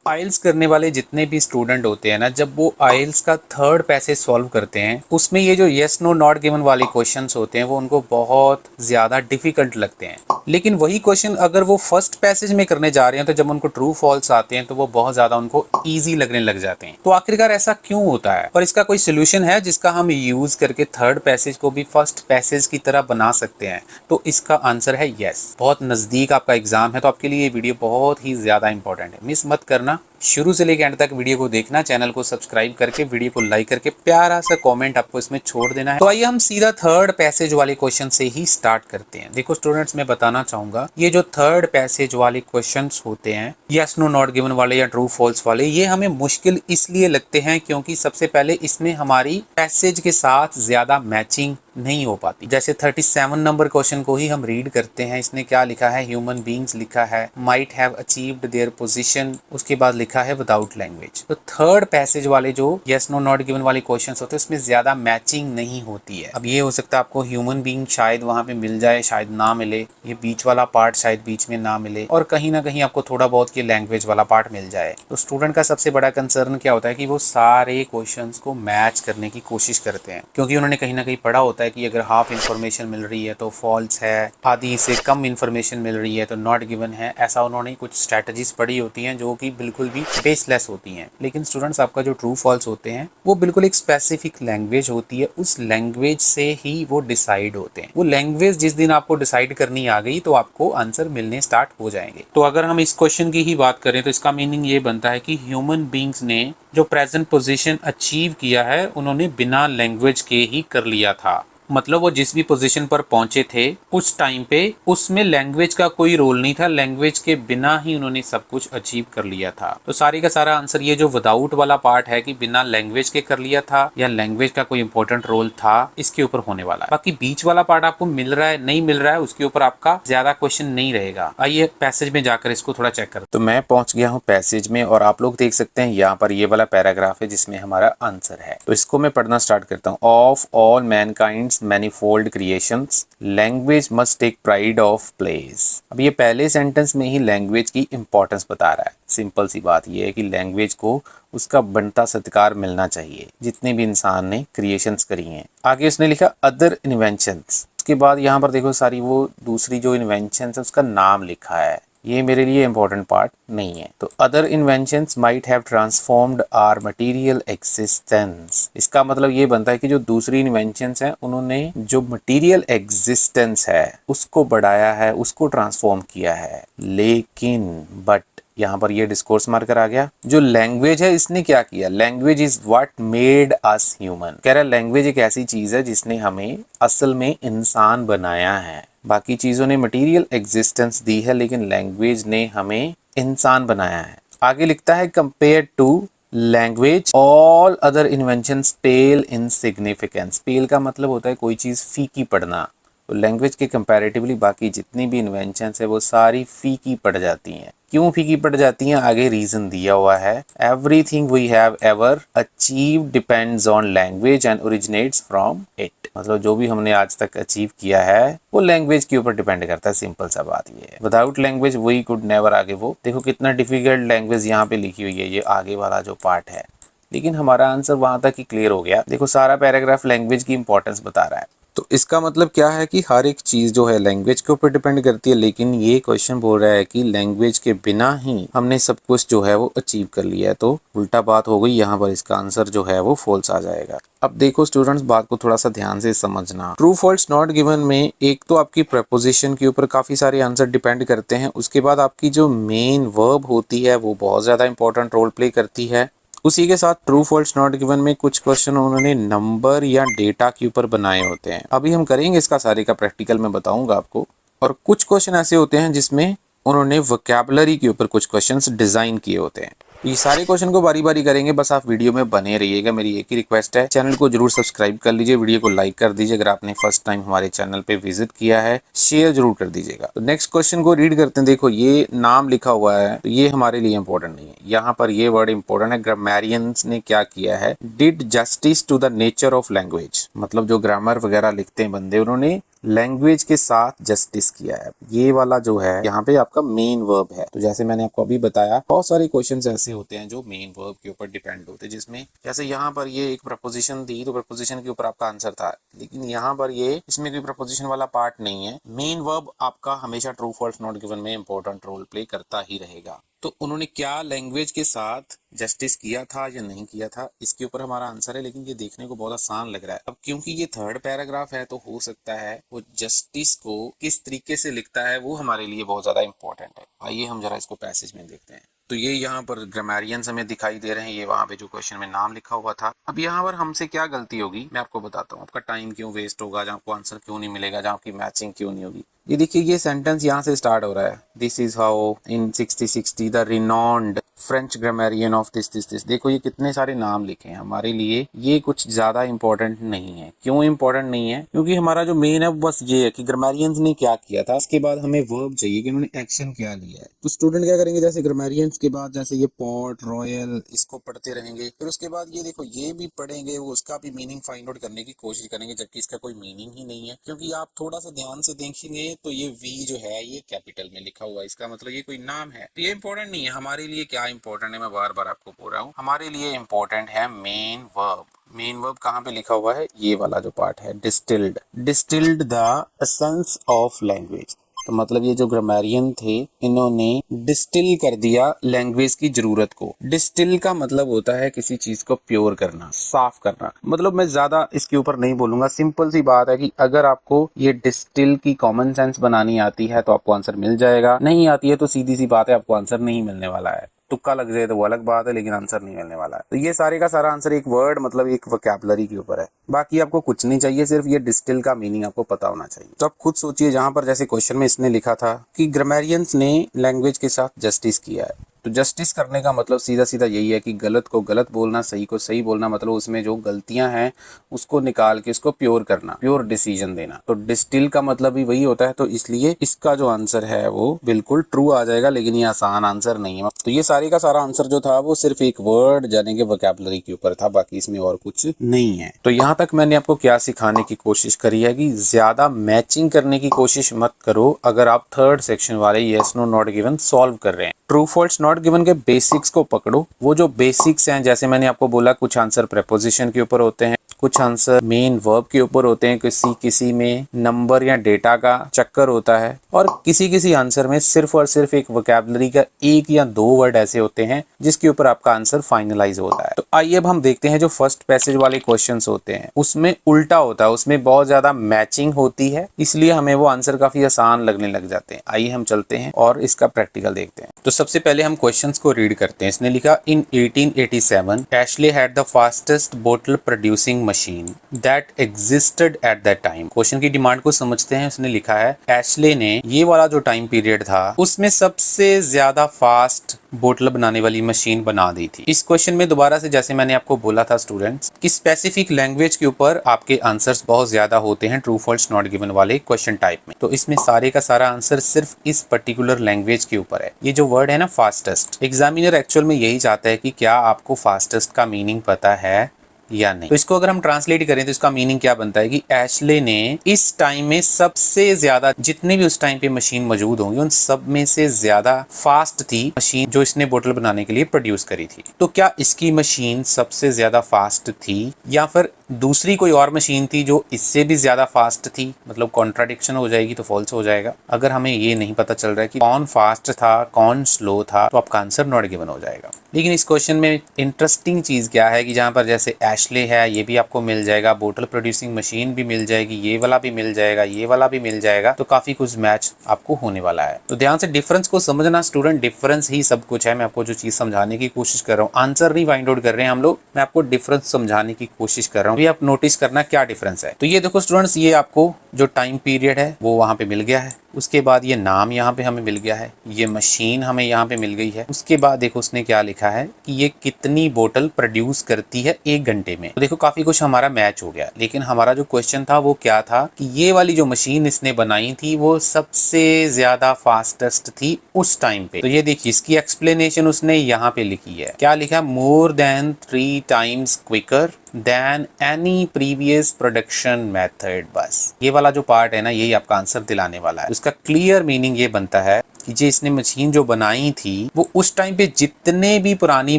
आइल्स करने वाले जितने भी स्टूडेंट होते हैं ना, जब वो आइल्स का थर्ड पैसेज सॉल्व करते हैं, उसमें ये जो यस नो नॉट गिवन वाले क्वेश्चंस होते हैं वो उनको बहुत ज़्यादा डिफिकल्ट लगते हैं। लेकिन वही क्वेश्चन अगर वो फर्स्ट पैसेज में करने जा रहे हैं तो जब उनको ट्रू फॉल्स आते हैं तो वो बहुत ज़्यादा उनको ईजी लगने लग जाते हैं। तो आखिरकार ऐसा क्यों होता है और इसका कोई सोल्यूशन है जिसका हम यूज़ करके थर्ड पैसेज को भी फर्स्ट पैसेज की तरह बना सकते हैं? तो इसका आंसर है यस। बहुत नज़दीक आपका एग्जाम है तो आपके लिए ये वीडियो बहुत ही ज़्यादा इंपॉर्टेंट है, मिस मत करना। शुरू से लेकर एंड तक वीडियो को देखना, चैनल को सब्सक्राइब करके वीडियो को लाइक करके प्यारा सा कमेंट आपको इसमें छोड़ देना है। तो आइए हम सीधा थर्ड पैसेज वाले क्वेश्चन से ही स्टार्ट करते हैं। देखो स्टूडेंट्स, मैं बताना चाहूंगा ये जो थर्ड पैसेज वाले क्वेश्चंस होते हैं, यस नो नॉट गिवन वाले या ट्रू फॉल्स वाले, ये हमें मुश्किल इसलिए लगते हैं क्योंकि सबसे पहले इसमें हमारी पैसेज के साथ ज्यादा मैचिंग नहीं हो पाती। जैसे 37 नंबर क्वेश्चन को ही हम रीड करते हैं, इसने क्या लिखा है, ह्यूमन बींग्स लिखा है, might have achieved their position, उसके बाद लिखा है विदाउट लैंग्वेज। तो थर्ड पैसेज वाले जो यस नो नॉट गिवन वाले क्वेश्चंस होते हैं उसमें ज्यादा मैचिंग नहीं होती है। अब ये हो सकता है आपको ह्यूमन बींग शायद वहां पे मिल जाए, शायद ना मिले, ये बीच वाला पार्ट शायद बीच में ना मिले, और कहीं ना कहीं आपको थोड़ा बहुत ये लैंग्वेज वाला पार्ट मिल जाए। तो स्टूडेंट का सबसे बड़ा कंसर्न क्या होता है कि वो सारे क्वेश्चंस को मैच करने की कोशिश करते हैं, क्योंकि उन्होंने कहीं ना कहीं पढ़ा होता है कि अगर हाफ इन्फॉर्मेशन मिल रही है तो फॉल्स है, आधी से कम इन्फॉर्मेशन मिल रही है तो नॉट गिवन है। ऐसा उन्होंने कुछ स्ट्रैटेजीज पढ़ी होती हैं जो कि बिल्कुल भी बेसलेस होती हैं। लेकिन स्टूडेंट्स, आपका जो ट्रू फॉल्स होते हैं वो बिल्कुल एक स्पेसिफिक लैंग्वेज होती है, उस लैंग्वेज से ही वो डिसाइड होते हैं। वो लैंग्वेज जिस दिन आपको डिसाइड करनी आ गई तो आपको आंसर मिलने स्टार्ट हो जाएंगे। तो अगर हम इस क्वेश्चन की ही बात करें तो इसका मीनिंग ये बनता है कि ह्यूमन बींग्स ने जो प्रेजेंट पोजीशन अचीव किया है उन्होंने बिना लैंग्वेज के ही कर लिया था। मतलब वो जिस भी पोजीशन पर पहुंचे थे उस टाइम पे उसमें लैंग्वेज का कोई रोल नहीं था, लैंग्वेज के बिना ही उन्होंने सब कुछ अचीव कर लिया था। तो सारी का सारा आंसर ये जो विदाउट वाला पार्ट है कि बिना लैंग्वेज के कर लिया था या लैंग्वेज का कोई इंपॉर्टेंट रोल था, इसके ऊपर होने वाला है। बाकी बीच वाला पार्ट आपको मिल रहा है नहीं मिल रहा है उसके ऊपर आपका ज्यादा क्वेश्चन नहीं रहेगा। आइए पैसेज में जाकर इसको थोड़ा चेक करते। तो मैं पहुंच गया हूँ पैसेज में और आप लोग देख सकते हैं यहाँ पर ये वाला पैराग्राफ है जिसमें हमारा आंसर है। तो इसको मैं पढ़ना स्टार्ट करता हूँ। Of all mankind's manifold creations, language must take pride of place। अब ये पहले सेंटेंस में ही लैंग्वेज की इंपॉर्टेंस बता रहा है। सिंपल सी बात ये है कि लैंग्वेज को उसका बनता सत्कार मिलना चाहिए जितने भी इंसान ने क्रिएशंस करी हैं। आगे उसने लिखा अदर इन्वेंशंस, उसके बाद यहाँ पर देखो सारी वो दूसरी जो इन्वेंशंस है उसका नाम लिखा है। ये मेरे लिए इंपॉर्टेंट पार्ट नहीं है। तो other inventions might have transformed our material existence, इसका मतलब ये बनता है कि जो दूसरी इन्वेंशंस हैं उन्होंने जो मटेरियल एग्जिस्टेंस है उसको बढ़ाया है, उसको ट्रांसफॉर्म किया है। लेकिन बट यहाँ पर ये डिस्कोर्स मार्कर आ गया। जो लैंग्वेज है इसने क्या किया, language is what made us human. कह रहा है लैंग्वेज एक ऐसी चीज है जिसने हमें असल में इंसान बनाया है। बाकी चीजों ने मटेरियल एग्जिस्टेंस दी है लेकिन लैंग्वेज ने हमें इंसान बनाया है। आगे लिखता है compare to language all other inventions pale in significance. Pale का मतलब होता है कोई चीज फीकी पड़ना। तो लैंग्वेज के कंपैरेटिवली बाकी जितनी भी इन्वेंशंस है वो सारी फीकी पड़ जाती हैं। क्यों फीकी पड़ जाती हैं, आगे रीजन दिया हुआ है। Everything we have ever achieve depends on language and originates from it. मतलब जो भी हमने आज तक अचीव किया है वो लैंग्वेज के ऊपर डिपेंड करता है। सिंपल सा बात ये है। Without language we could never. आगे वो देखो कितना डिफिकल्ट लैंग्वेज यहाँ पे लिखी हुई है, ये आगे वाला जो पार्ट है। लेकिन हमारा आंसर वहां तक ही क्लियर हो गया। देखो सारा पैराग्राफ लैंग्वेज की इंपॉर्टेंस बता रहा है। तो इसका मतलब क्या है कि हर एक चीज जो है लैंग्वेज के ऊपर डिपेंड करती है, लेकिन ये क्वेश्चन बोल रहा है कि लैंग्वेज के बिना ही हमने सब कुछ जो है वो अचीव कर लिया है। तो उल्टा बात हो गई, यहाँ पर इसका आंसर जो है वो फॉल्स आ जाएगा। अब देखो स्टूडेंट्स, बात को थोड़ा सा ध्यान से समझना। ट्रू फॉल्स नॉट गिवन में एक तो आपकी प्रपोजिशन के ऊपर काफी सारे आंसर डिपेंड करते हैं, उसके बाद आपकी जो मेन वर्ब होती है वो बहुत ज्यादा इंपॉर्टेंट रोल प्ले करती है। उसी के साथ ट्रू फॉल्स नॉट गिवन में कुछ क्वेश्चन उन्होंने नंबर या डेटा के ऊपर बनाए होते हैं। अभी हम करेंगे इसका सारे का प्रैक्टिकल, मैं बताऊंगा आपको। और कुछ क्वेश्चन ऐसे होते हैं जिसमें उन्होंने वोकैबुलरी के ऊपर कुछ क्वेश्चंस डिजाइन किए होते हैं। ये सारे क्वेश्चन को बारी बारी करेंगे, बस आप वीडियो में बने रहिएगा। मेरी एक ही रिक्वेस्ट है, चैनल को जरूर सब्सक्राइब कर लीजिए, वीडियो को लाइक कर दीजिए। अगर आपने फर्स्ट टाइम हमारे चैनल पे विजिट किया है, शेयर जरूर कर दीजिएगा। तो नेक्स्ट क्वेश्चन को रीड करते हैं। देखो ये नाम लिखा हुआ है तो ये हमारे लिए इंपॉर्टेंट नहीं है, यहाँ पर ये वर्ड इंपॉर्टेंट है। ग्रामेरियंस ने क्या किया है, did justice to the nature of language. मतलब जो ग्रामर वगैरह लिखते हैं बंदे, उन्होंने लैंग्वेज के साथ जस्टिस किया है। ये वाला जो है यहाँ पे आपका मेन वर्ब है। तो जैसे मैंने आपको अभी बताया, बहुत सारे क्वेश्चंस ऐसे होते हैं जो मेन वर्ब के ऊपर डिपेंड होते हैं, जिसमें जैसे यहाँ पर ये एक प्रपोजिशन थी तो प्रपोजिशन के ऊपर आपका आंसर था, लेकिन यहाँ पर ये इसमें कोई प्रपोजिशन वाला पार्ट नहीं है। मेन वर्ब आपका हमेशा ट्रू फॉल्स नॉट गिवन में इंपॉर्टेंट रोल प्ले करता ही रहेगा। तो उन्होंने क्या लैंग्वेज के साथ जस्टिस किया था या नहीं किया था, इसके ऊपर हमारा आंसर है, लेकिन ये देखने को बहुत आसान लग रहा है। अब क्योंकि ये थर्ड पैराग्राफ है तो हो सकता है वो जस्टिस को किस तरीके से लिखता है वो हमारे लिए बहुत ज्यादा इंपॉर्टेंट है। आइए हम जरा इसको पैसेज में देखते हैं। तो ये यहाँ पर ग्रामेरियंस हमें दिखाई दे रहे हैं, ये वहां पे जो क्वेश्चन में नाम लिखा हुआ था। अब यहाँ पर हमसे क्या गलती होगी मैं आपको बताता हूँ। आपका टाइम क्यों वेस्ट होगा, जहाँ आपको आंसर क्यों नहीं मिलेगा, जहाँ आपकी मैचिंग क्यों नहीं होगी। ये देखिए, ये सेंटेंस यहाँ से स्टार्ट हो रहा है, this is how in 1660 the renowned French grammarian of this. देखो ये कितने सारे नाम लिखे हैं हमारे लिए, ये कुछ ज्यादा इंपॉर्टेंट नहीं है। क्यों इंपॉर्टेंट नहीं है? क्योंकि हमारा जो मेन है वो बस ये है कि ग्रामेरियंस ने क्या किया था, उसके बाद हमें वर्ब चाहिए कि उन्होंने एक्शन क्या लिया है। तो स्टूडेंट क्या करेंगे, जैसे ग्रामेरियंस के बाद जैसे ये पॉट, रॉयल, इसको पढ़ते रहेंगे, फिर उसके बाद ये देखो ये भी पढ़ेंगे, वो उसका भी मीनिंग फाइंड आउट करने की कोशिश करेंगे, जबकि इसका कोई मीनिंग ही नहीं है। क्योंकि आप थोड़ा सा ध्यान से देखेंगे तो ये वी जो है ये कैपिटल में लिखा हुआ है, इसका मतलब ये कोई नाम है। तो ये इंपॉर्टेंट नहीं है हमारे लिए। क्या इंपॉर्टेंट है, मैं बार बार आपको बोल रहा हूँ, हमारे लिए इंपॉर्टेंट है मेन वर्ब। मेन वर्ब कहाँ पे लिखा हुआ है, ये वाला जो पार्ट है, distilled the essence of language. तो मतलब ये जो ग्रामेरियन थे इन्होंने डिस्टिल कर दिया लैंग्वेज की जरूरत को। डिस्टिल का मतलब होता है किसी चीज को प्योर करना, साफ करना। मतलब मैं ज्यादा इसके ऊपर नहीं बोलूंगा, सिंपल सी बात है कि अगर आपको ये डिस्टिल की कॉमन सेंस बनानी आती है तो आपको आंसर मिल जाएगा, नहीं आती है तो सीधी सी बात है आपको आंसर नहीं मिलने वाला है। तुक्का लग जाए तो वो अलग बात है, लेकिन आंसर नहीं मिलने वाला है। तो ये सारे का सारा आंसर एक वर्ड मतलब एक वोकैबुलरी के ऊपर है। बाकी आपको कुछ नहीं चाहिए, सिर्फ ये डिस्टिल का मीनिंग आपको पता होना चाहिए। तो आप खुद सोचिए, जहां पर जैसे क्वेश्चन में इसने लिखा था कि ग्रामेरियंस ने लैंग्वेज के साथ जस्टिस किया है, तो जस्टिस करने का मतलब सीधा सीधा यही है कि गलत को गलत बोलना, सही को सही बोलना, मतलब उसमें जो गलतियां हैं उसको निकाल के उसको प्योर करना, प्योर डिसीजन देना। तो डिस्टिल का मतलब भी वही होता है। तो इसलिए इसका जो आंसर है वो बिल्कुल ट्रू आ जाएगा, लेकिन ये आसान आंसर नहीं है। तो ये सारे का सारा आंसर जो था वो सिर्फ एक वर्ड यानी कि वोकैबुलरी के ऊपर था, बाकी इसमें और कुछ नहीं है। तो यहाँ तक मैंने आपको क्या सिखाने की कोशिश करी है कि ज्यादा मैचिंग करने की कोशिश मत करो अगर आप थर्ड सेक्शन वाले yes no not given solve कर रहे हैं। ट्रू फॉल्स नॉट गिवन के बेसिक्स को पकड़ो। वो जो बेसिक्स हैं, जैसे मैंने आपको बोला, कुछ आंसर प्रेपोजिशन के ऊपर होते हैं, कुछ आंसर मेन वर्ब के ऊपर होते हैं, किसी में नंबर या डेटा का चक्कर होता है, और किसी आंसर में सिर्फ और सिर्फ एक वोकैबुलरी का एक या दो वर्ड ऐसे होते हैं जिसके ऊपर आपका आंसर फाइनलाइज होता है। तो आइए अब हम देखते हैं जो फर्स्ट पैसेज वाले क्वेश्चंस होते हैं उसमें उल्टा होता है, उसमें बहुत ज्यादा मैचिंग होती है, इसलिए हमें वो आंसर काफी आसान लगने लग जाते हैं। आइए हम चलते हैं और इसका प्रैक्टिकल देखते हैं। तो सबसे पहले हम क्वेश्चंस को रीड करते हैं। इसने लिखा, in 1887 Ashley had the fastest bottle producing machine that existed at that time. Question की डिमांड को समझते हैं। उसने लिखा है एशले ने ये वाला जो टाइम पीरियड था उसमें सबसे ज्यादा फास्ट बोतल बनाने वाली मशीन बना दी थी। इस क्वेश्चन में दोबारा से जैसे मैंने आपको बोला था स्टूडेंट्स कि स्पेसिफिक लैंग्वेज के ऊपर आपके आंसर्स बहुत ज्यादा होते हैं ट्रू फॉल्स नॉट गिवन वाले क्वेश्चन टाइप में। तो इसमें सारे का सारा आंसर सिर्फ इस पर्टिकुलर लैंग्वेज के ऊपर है। ये जो वर्ड है ना फास्टेस्ट, एग्जामिनर एक्चुअल में यही चाहता है कि क्या आपको फास्टेस्ट का मीनिंग पता है या नहीं। तो इसको अगर हम ट्रांसलेट करें तो इसका मीनिंग क्या बनता है कि एशले ने इस टाइम में सबसे ज्यादा, जितने भी उस टाइम पे मशीन मौजूद होंगी उन सब में से ज्यादा फास्ट थी मशीन जो इसने बोतल बनाने के लिए प्रोड्यूस करी थी। तो क्या इसकी मशीन सबसे ज्यादा फास्ट थी या फिर दूसरी कोई और मशीन थी जो इससे भी ज्यादा फास्ट थी? मतलब कॉन्ट्राडिक्शन हो जाएगी तो फॉल्स हो जाएगा। अगर हमें ये नहीं पता चल रहा है कि कौन फास्ट था कौन स्लो था तो आपका आंसर नॉट गिवन हो जाएगा। लेकिन इस क्वेश्चन में इंटरेस्टिंग चीज क्या है कि जहां पर जैसे एशले है ये भी आपको मिल जाएगा, बोतल प्रोड्यूसिंग मशीन भी मिल जाएगी, ये वाला भी मिल जाएगा, ये वाला भी मिल जाएगा, तो काफी कुछ मैच आपको होने वाला है। तो ध्यान से डिफरेंस को समझना स्टूडेंट, डिफरेंस ही सब कुछ है। मैं आपको जो चीज समझाने की कोशिश कर रहा हूँ, आंसर नहीं फाइंड आउट कर रहे हैं हम लोग, मैं आपको डिफरेंस समझाने की कोशिश कर रहा हूँ। आप नोटिस करना क्या डिफरेंस है। तो ये देखो स्टूडेंट्स, ये आपको जो टाइम पीरियड है वो वहां पे मिल गया है, उसके बाद ये नाम यहाँ पे हमें मिल गया है, ये मशीन हमें यहाँ पे मिल गई है, उसके बाद देखो उसने क्या लिखा है कि ये कितनी बोतल प्रोड्यूस करती है 1 घंटे में। तो देखो काफी कुछ हमारा मैच हो गया। लेकिन हमारा जो क्वेश्चन था वो क्या था कि ये वाली जो मशीन इसने बनाई थी वो सबसे ज्यादा फास्टेस्ट थी उस टाइम पे। तो ये देखिए इसकी एक्सप्लेनेशन उसने यहाँ पे लिखी है। क्या लिखा? More than 3 times quicker than any previous production method. बस ये वाला जो पार्ट है ना, यही आपका आंसर दिलाने वाला है। उसका क्लियर मीनिंग ये बनता है कि जो इसने मशीन जो बनाई थी वो उस टाइम पे जितने भी पुरानी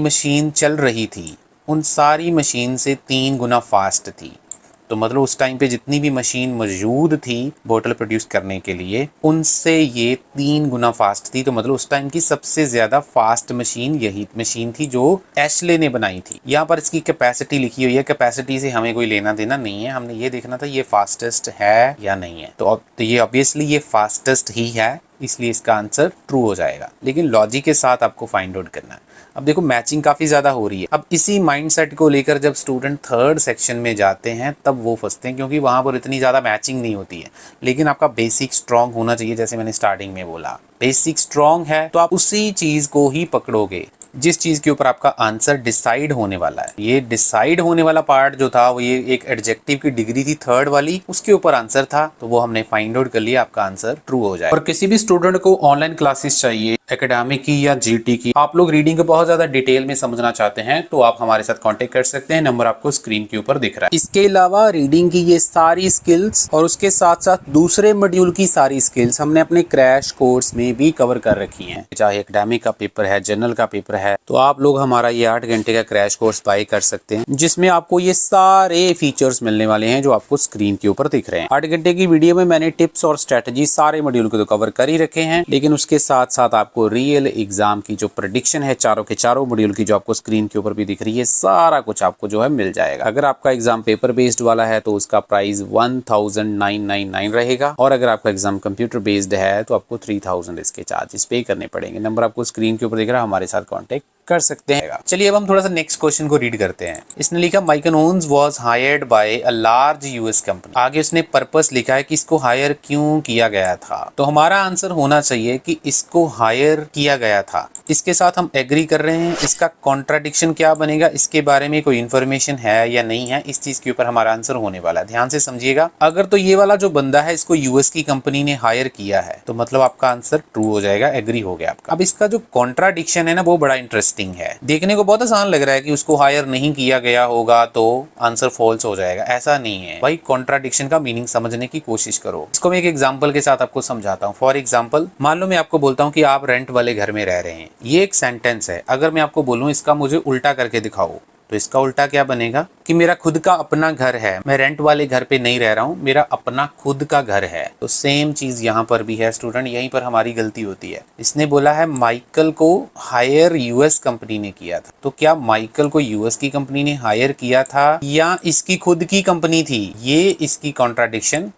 मशीन चल रही थी उन सारी मशीन से 3 गुना फास्ट थी। तो मतलब उस टाइम पे जितनी भी मशीन मौजूद थी बोतल प्रोड्यूस करने के लिए उनसे ये 3 गुना फास्ट थी। तो मतलब उस टाइम की सबसे ज़्यादा फास्ट मशीन यही मशीन थी जो एशले ने बनाई थी। यहाँ पर इसकी कैपेसिटी लिखी हुई है, कैपेसिटी से हमें कोई लेना देना नहीं है, हमने ये देखना था ये फास्टेस्ट है या नहीं है। तो ये ऑब्वियसली ये फास्टेस्ट ही है, इसलिए इसका आंसर ट्रू हो जाएगा। लेकिन लॉजिक के साथ आपको फाइंड आउट करना है। अब देखो मैचिंग काफ़ी ज़्यादा हो रही है। अब इसी माइंडसेट को लेकर जब स्टूडेंट थर्ड सेक्शन में जाते हैं तब वो फंसते हैं, क्योंकि वहाँ पर इतनी ज़्यादा मैचिंग नहीं होती है। लेकिन आपका बेसिक स्ट्रॉन्ग होना चाहिए, जैसे मैंने स्टार्टिंग में बोला बेसिक स्ट्रॉन्ग है तो आप उसी चीज़ को ही पकड़ोगे जिस चीज़ के ऊपर आपका आंसर डिसाइड होने वाला है। ये डिसाइड होने वाला पार्ट जो था वो ये एक एडजेक्टिव की डिग्री थी थर्ड वाली, उसके ऊपर आंसर था, तो वो हमने फाइंड आउट कर लिया, आपका आंसर ट्रू हो जाए। और किसी भी स्टूडेंट को ऑनलाइन क्लासेस चाहिए एकेडमिक की या जीटी की, आप लोग रीडिंग को बहुत ज्यादा डिटेल में समझना चाहते हैं तो आप हमारे साथ कांटेक्ट कर सकते हैं, नंबर आपको स्क्रीन के ऊपर दिख रहा है। इसके अलावा रीडिंग की ये सारी स्किल्स और उसके साथ साथ दूसरे मॉड्यूल की सारी स्किल्स हमने अपने क्रैश कोर्स में भी कवर कर रखी हैं। चाहे एकेडमिक का पेपर है, जनरल का पेपर है, तो आप लोग हमारा ये 8 घंटे का क्रैश कोर्स बाय कर सकते हैं, जिसमें आपको ये सारे फीचर्स मिलने वाले हैं जो आपको स्क्रीन के ऊपर दिख रहे हैं। 8 घंटे की वीडियो में मैंने टिप्स और स्ट्रेटजी सारे मॉड्यूल को तो कवर कर ही रखे हैं, लेकिन उसके साथ साथ आपको रियल एग्जाम की जो प्रेडिक्शन है चारों के चारों मॉड्यूल की, जो आपको स्क्रीन के ऊपर भी दिख रही है, सारा कुछ आपको जो है मिल जाएगा। अगर आपका एग्जाम पेपर बेस्ड वाला है तो उसका प्राइस 1999 रहेगा, और अगर आपका एग्जाम कंप्यूटर बेस्ड है तो आपको 3000 इसके चार्जेस पे करने पड़ेंगे। नंबर आपको स्क्रीन के ऊपर दिख रहा है, हमारे साथ कॉन्टेक्ट कर सकते हैं। चलिए अब हम थोड़ा सा नेक्स्ट क्वेश्चन को रीड करते हैं। इसने लिखा Michael Owens was hired by a large US company. आगे उसने पर्पस लिखा है कि इसको हायर क्यों किया गया था। तो हमारा आंसर होना चाहिए कि इसको हायर किया गया था। इसके साथ हम एग्री कर रहे हैं। इसका कॉन्ट्राडिक्शन क्या बनेगा, इसके बारे में कोई इन्फॉर्मेशन है या नहीं है, इस चीज के ऊपर हमारा आंसर होने वाला है। ध्यान से समझिएगा। अगर तो ये वाला जो बंदा है इसको यूएस की कंपनी ने हायर किया है तो मतलब आपका आंसर ट्रू हो जाएगा, एग्री हो गया आपका। अब इसका जो कॉन्ट्राडिक्शन है ना वो बड़ा इंटरेस्टिंग है। देखने को बहुत आसान लग रहा है कि उसको हायर नहीं किया गया होगा तो आंसर फॉल्स हो जाएगा, ऐसा नहीं है भाई। कॉन्ट्राडिक्शन का मीनिंग समझने की कोशिश करो। इसको मैं एक एग्जांपल के साथ आपको समझाता हूँ। फॉर एग्जांपल मान लो मैं आपको बोलता हूँ कि आप रेंट वाले घर में रह रहे हैं, ये एक सेंटेंस है। अगर मैं आपको बोलूँ इसका मुझे उल्टा करके दिखाओ तो इसका उल्टा क्या बनेगा कि मेरा खुद का अपना घर है, मैं रेंट वाले घर पे नहीं रह रहा हूँ, मेरा अपना खुद का घर है। तो सेम चीज यहाँ पर भी है स्टूडेंट, यहीं पर हमारी गलती होती है। इसने बोला है माइकल को हायर यूएस कंपनी ने किया था, तो क्या माइकल को यूएस की कंपनी ने हायर किया था या इसकी खुद की कंपनी थी, ये इसकी कॉन्ट्राडिक्शन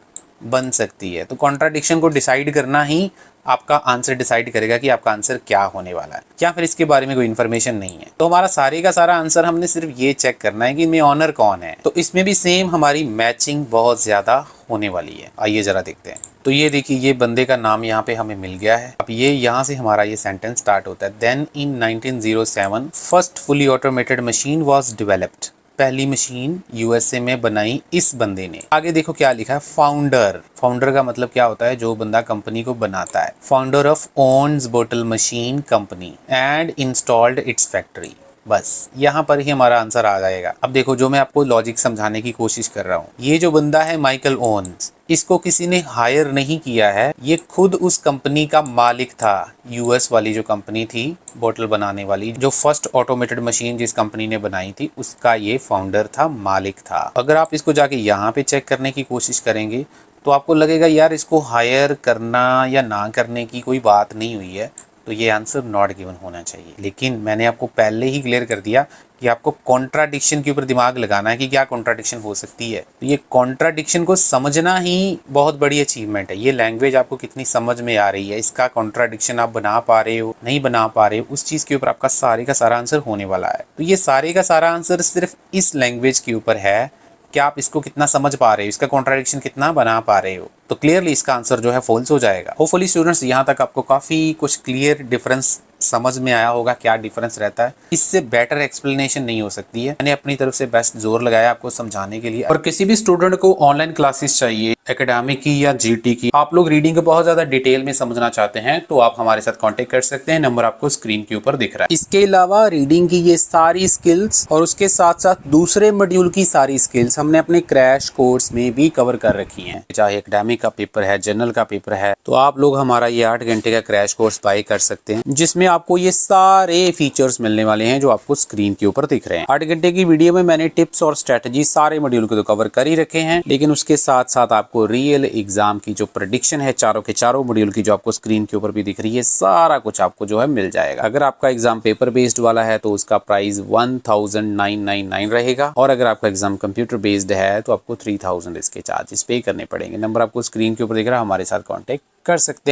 बन सकती है। तो कॉन्ट्राडिक्शन को डिसाइड करना ही आपका आंसर डिसाइड करेगा कि आपका आंसर क्या होने वाला है, क्या फिर इसके बारे में कोई इन्फॉर्मेशन नहीं है। तो हमारा सारे का सारा आंसर हमने सिर्फ ये चेक करना है कि इनमें ऑनर कौन है। तो इसमें भी सेम हमारी मैचिंग बहुत ज्यादा होने वाली है। आइए जरा देखते हैं। तो ये देखिए ये बंदे का नाम यहाँ पे हमें मिल गया है। अब ये यहाँ से हमारा ये सेंटेंस स्टार्ट होता है। Then in 1907 first fully automated machine was developed. पहली मशीन यूएसए में बनाई इस बंदे ने। आगे देखो क्या लिखा है, फाउंडर। फाउंडर का मतलब क्या होता है, जो बंदा कंपनी को बनाता है। Founder of Owens bottle machine company and installed its factory. बस यहाँ पर ही हमारा आंसर आ जाएगा। अब देखो जो मैं आपको लॉजिक समझाने की कोशिश कर रहा हूँ, ये जो बंदा है माइकल ओन्स, इसको किसी ने हायर नहीं किया है, ये खुद उस कंपनी का मालिक था। यूएस वाली जो कंपनी थी बोतल बनाने वाली, जो फर्स्ट ऑटोमेटेड मशीन जिस कंपनी ने बनाई थी उसका ये फाउंडर था, मालिक था। अगर आप इसको जाके यहाँ पे चेक करने की कोशिश करेंगे तो आपको लगेगा यार इसको हायर करना या ना करने की कोई बात नहीं हुई है, तो ये आंसर नॉट गिवन होना चाहिए। लेकिन मैंने आपको पहले ही क्लियर कर दिया कि आपको कॉन्ट्राडिक्शन के ऊपर दिमाग लगाना है कि क्या कॉन्ट्राडिक्शन हो सकती है। तो ये कॉन्ट्राडिक्शन को समझना ही बहुत बड़ी अचीवमेंट है। ये लैंग्वेज आपको कितनी समझ में आ रही है, इसका कॉन्ट्राडिक्शन आप बना पा रहे हो नहीं बना पा रहे हो, उस चीज़ के ऊपर आपका सारे का सारा आंसर होने वाला है। तो ये सारे का सारा आंसर सिर्फ इस लैंग्वेज के ऊपर है कि आप इसको कितना समझ पा रहे हो, इसका कॉन्ट्राडिक्शन कितना बना पा रहे हो। तो क्लियरली इसका आंसर जो है फॉल्स हो जाएगा। होपफुली स्टूडेंट्स यहाँ तक आपको काफ़ी कुछ क्लियर डिफरेंस समझ में आया होगा, क्या डिफरेंस रहता है। इससे बेटर एक्सप्लेनेशन नहीं हो सकती है। मैंने अपनी तरफ से बेस्ट जोर लगाया आपको समझाने के लिए। और किसी भी स्टूडेंट को ऑनलाइन क्लासेस चाहिए एकेडमिक की या जीटी की, आप लोग रीडिंग को बहुत ज्यादा डिटेल में समझना चाहते हैं, तो आप हमारे साथ कांटेक्ट कर सकते हैं। नंबर आपको स्क्रीन के ऊपर दिख रहा है। इसके अलावा रीडिंग की ये सारी स्किल्स और उसके साथ साथ दूसरे मॉड्यूल की सारी स्किल्स हमने अपने क्रैश कोर्स में भी कवर कर रखी हैं। चाहे एकेडमिक का पेपर है, जनरल का पेपर है, तो आप लोग हमारा ये 8 घंटे का क्रैश कोर्स बाय कर सकते हैं, जिसमें आपको ये सारे फीचर्स मिलने वाले हैं जो आपको स्क्रीन के ऊपर दिख रहे हैं। 8 घंटे की वीडियो में मैंने टिप्स और स्ट्रेटजी सारे मॉड्यूल को तो कवर कर ही रखे हैं, लेकिन उसके साथ साथ आपको रियल एग्जाम की जो प्रेडिक्शन है चारों के चारों मॉड्यूल की, जो आपको स्क्रीन के ऊपर भी दिख रही है, सारा कुछ आपको जो है मिल जाएगा। अगर आपका एग्जाम पेपर बेस्ड वाला है तो उसका प्राइस 1999 रहेगा, और अगर आपका एग्जाम कंप्यूटर बेस्ड है तो आपको 3000 इसके चार्जेस पे करने पड़ेंगे। नंबर आपको स्क्रीन के ऊपर दिख रहा है, हमारे साथ कॉन्टेक्ट कर सकते हैं।